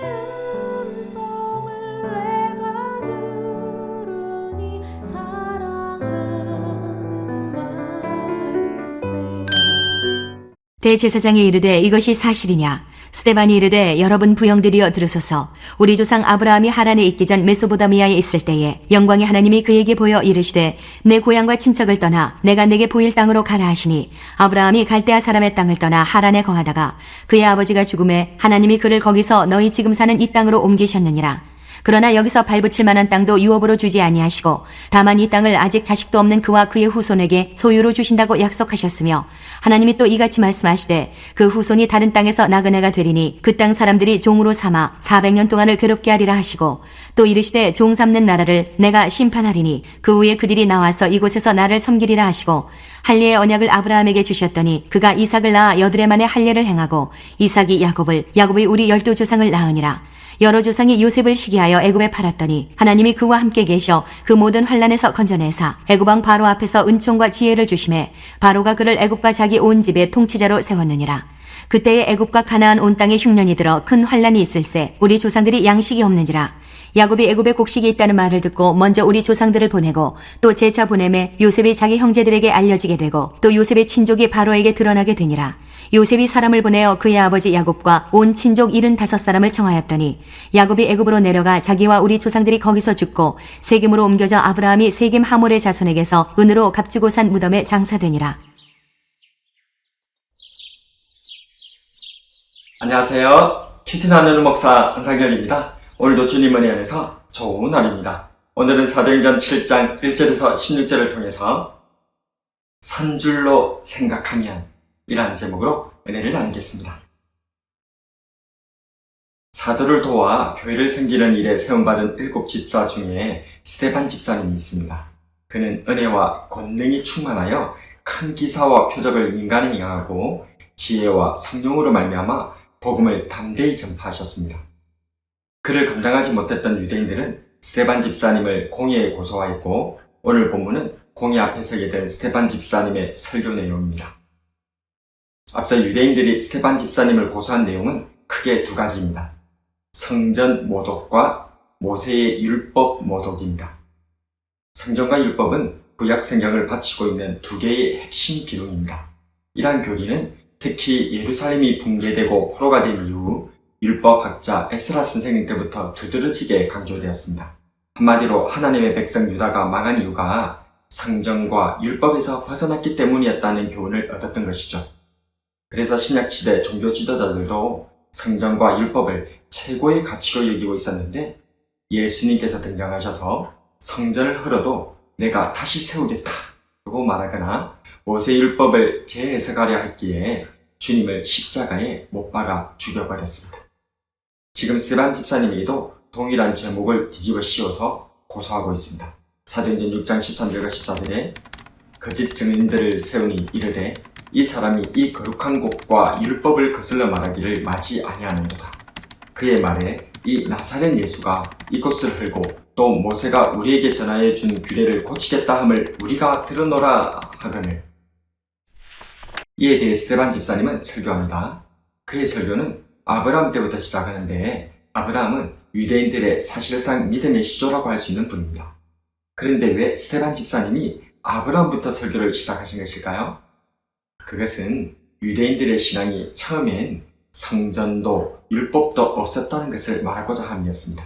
음성을 내가 들으니 사랑하는 말일세. 대제사장이 이르되 이것이 사실이냐? 스데반이 이르되 여러분 부형들이여 들으소서. 우리 조상 아브라함이 하란에 있기 전 메소포다미아에 있을 때에 영광의 하나님이 그에게 보여 이르시되 내 고향과 친척을 떠나 내가 내게 보일 땅으로 가라 하시니 아브라함이 갈대아 사람의 땅을 떠나 하란에 거하다가 그의 아버지가 죽음에 하나님이 그를 거기서 너희 지금 사는 이 땅으로 옮기셨느니라. 그러나 여기서 발붙일 만한 땅도 유업으로 주지 아니하시고 다만 이 땅을 아직 자식도 없는 그와 그의 후손에게 소유로 주신다고 약속하셨으며 하나님이 또 이같이 말씀하시되 그 후손이 다른 땅에서 나그네가 되리니 그 땅 사람들이 종으로 삼아 400년 동안을 괴롭게 하리라 하시고 또 이르시되 종 삼는 나라를 내가 심판하리니 그 후에 그들이 나와서 이곳에서 나를 섬기리라 하시고 할례의 언약을 아브라함에게 주셨더니 그가 이삭을 낳아 8해 만에 할례를 행하고 이삭이 야곱을 야곱이 우리 12조상을 낳으니라. 여러 조상이 요셉을 시기하여 애굽에 팔았더니 하나님이 그와 함께 계셔 그 모든 환난에서 건져내사 애굽 왕 바로 앞에서 은총과 지혜를 주심에 바로가 그를 애굽과 자기 온 집의 통치자로 세웠느니라. 그때에 애굽과 가나안 온 땅에 흉년이 들어 큰 환난이 있을세 우리 조상들이 양식이 없는지라. 야곱이 애굽에 곡식이 있다는 말을 듣고 먼저 우리 조상들을 보내고 또 제차 보내매 요셉이 자기 형제들에게 알려지게 되고 또 요셉의 친족이 바로에게 드러나게 되니라. 요셉이 사람을 보내어 그의 아버지 야곱과 온 친족 75사람을 청하였더니 야곱이 애굽으로 내려가 자기와 우리 조상들이 거기서 죽고 세겜으로 옮겨져 아브라함이 세겜 하몰의 자손에게서 은으로 값주고 산 무덤에 장사되니라. 안녕하세요. 큐티 나누는 목사 안상현입니다. 오늘도 주님 은혜 안에서 좋은 날입니다. 오늘은 사도행전 7장 1절에서 16절을 통해서 산 줄로 생각하면 이라는 제목으로 은혜를 나누겠습니다. 사도를 도와 교회를 섬기는 일에 세움받은 7 집사 중에 스데반 집사님이 있습니다. 그는 은혜와 권능이 충만하여 큰 기사와 표적을 민간에 행하고 지혜와 성령으로 말미암아 복음을 담대히 전파하셨습니다. 그를 감당하지 못했던 유대인들은 스데반 집사님을 공회에 고소하였고 오늘 본문은 공회 앞에 서게 된 스데반 집사님의 설교 내용입니다. 앞서 유대인들이 스데반 집사님을 고소한 내용은 크게 2가지입니다. 성전 모독과 모세의 율법 모독입니다. 성전과 율법은 구약 성경을 바치고 있는 2개의 핵심 기둥입니다. 이러한 교리는 특히 예루살렘이 붕괴되고 포로가 된 이후 율법학자 에스라 선생님 때부터 두드러지게 강조되었습니다. 한마디로 하나님의 백성 유다가 망한 이유가 성전과 율법에서 벗어났기 때문이었다는 교훈을 얻었던 것이죠. 그래서 신약시대 종교 지도자들도 성전과 율법을 최고의 가치로 여기고 있었는데 예수님께서 등장하셔서 성전을 헐어도 내가 다시 세우겠다 라고 말하거나 모세율법을 재해석하려 했기에 주님을 십자가에 못 박아 죽여버렸습니다. 지금 스데반 집사님에게도 동일한 제목을 뒤집어 씌워서 고소하고 있습니다. 사도행전 6장 13절과 14절에 거짓 증인들을 세우니 이르되 이 사람이 이 거룩한 곳과 율법을 거슬러 말하기를 마지 아니하는도다. 그의 말에 이 나사렛 예수가 이곳을 헐고 또 모세가 우리에게 전하여 준 규례를 고치겠다 함을 우리가 들어노라 하거늘. 이에 대해 스데반 집사님은 설교합니다. 그의 설교는 아브라함 때부터 시작하는데 아브라함은 유대인들의 사실상 믿음의 시조라고 할 수 있는 분입니다. 그런데 왜 스데반 집사님이 아브라함부터 설교를 시작하신 것일까요? 그것은 유대인들의 신앙이 처음엔 성전도 율법도 없었다는 것을 말하고자 함이었습니다.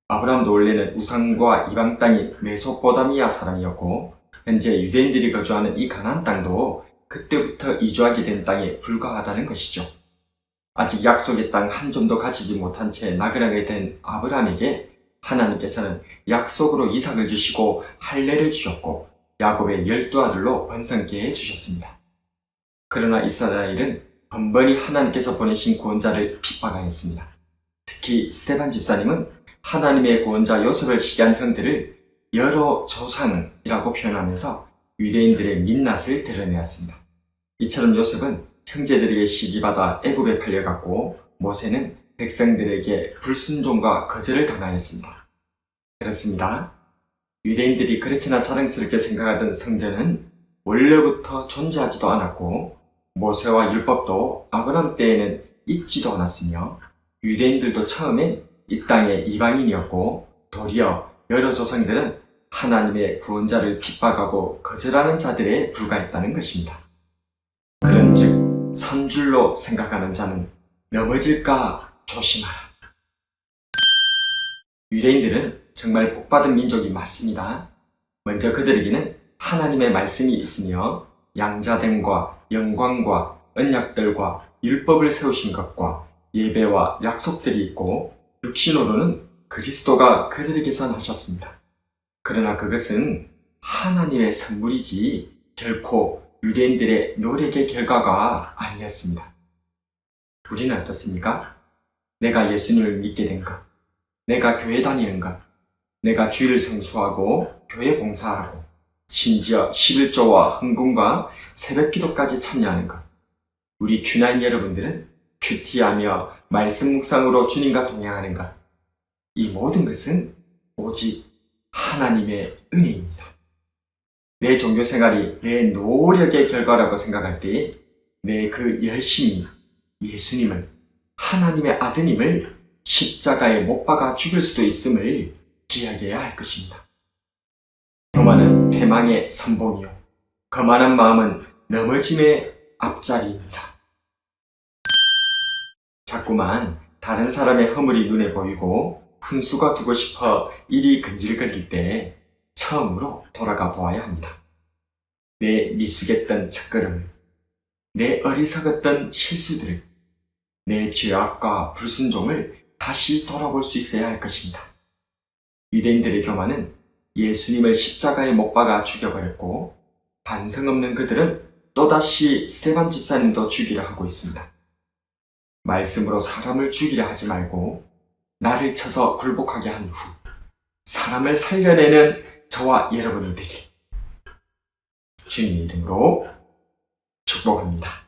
아브라함도 원래는 우상과 이방 땅인 메소포다미아 사람이었고 현재 유대인들이 거주하는 이 가나안 땅도 그때부터 이주하게 된 땅에 불과하다는 것이죠. 아직 약속의 땅 한 점도 가지지 못한 채 나그네가 된 아브라함에게 하나님께서는 약속으로 이삭을 주시고 할례를 주셨고 야곱의 12아들로 번성케 해주셨습니다. 그러나 이스라엘은 번번이 하나님께서 보내신 구원자를 핍박하였습니다. 특히 스데반 집사님은 하나님의 구원자 요셉을 시기한 형들을 여러 조상이라고 표현하면서 유대인들의 민낯을 드러내었습니다. 이처럼 요셉은 형제들에게 시기받아 애굽에 팔려갔고 모세는 백성들에게 불순종과 거절을 당하였습니다. 그렇습니다. 유대인들이 그렇게나 자랑스럽게 생각하던 성전은 원래부터 존재하지도 않았고 모세와 율법도 아브라함 때에는 있지도 않았으며 유대인들도 처음엔 이 땅의 이방인이었고 도리어 여러 조상들은 하나님의 구원자를 핍박하고 거절하는 자들에 불과했다는 것입니다. 그런즉 선줄로 생각하는 자는 넘어질까 조심하라. 유대인들은 정말 복받은 민족이 맞습니다. 먼저 그들에게는 하나님의 말씀이 있으며 양자됨과 영광과 언약들과 율법을 세우신 것과 예배와 약속들이 있고 육신으로는 그리스도가 그들에게서 나셨습니다. 그러나 그것은 하나님의 선물이지 결코 유대인들의 노력의 결과가 아니었습니다. 우리는 어떻습니까? 내가 예수님을 믿게 된 것, 내가 교회 다니는 것, 내가 주일을 성수하고 교회 봉사하고 심지어 11조와 헌금과 새벽기도까지 참여하는 것. 우리 큐나인 여러분들은 큐티하며 말씀 묵상으로 주님과 동행하는 것. 이 모든 것은 오직 하나님의 은혜입니다. 내 종교생활이 내 노력의 결과라고 생각할 때 내 그 열심이 예수님을, 하나님의 아드님을 십자가에 못 박아 죽일 수도 있음을 기억해야 할 것입니다. 교만은 패망의 선봉이요 거만한 마음은 넘어짐의 앞자리입니다. 자꾸만 다른 사람의 허물이 눈에 보이고 훈수가 두고 싶어 입이 근질거릴 때 처음으로 돌아가 보아야 합니다. 내 미숙했던 첫걸음을, 내 어리석었던 실수들을, 내 죄악과 불순종을 다시 돌아볼 수 있어야 할 것입니다. 유대인들의 교만은 예수님을 십자가에 못 박아 죽여버렸고 반성 없는 그들은 또다시 스데반 집사님도 죽이려 하고 있습니다. 말씀으로 사람을 죽이려 하지 말고 나를 쳐서 굴복하게 한 후 사람을 살려내는 저와 여러분이 되길 주님의 이름으로 축복합니다.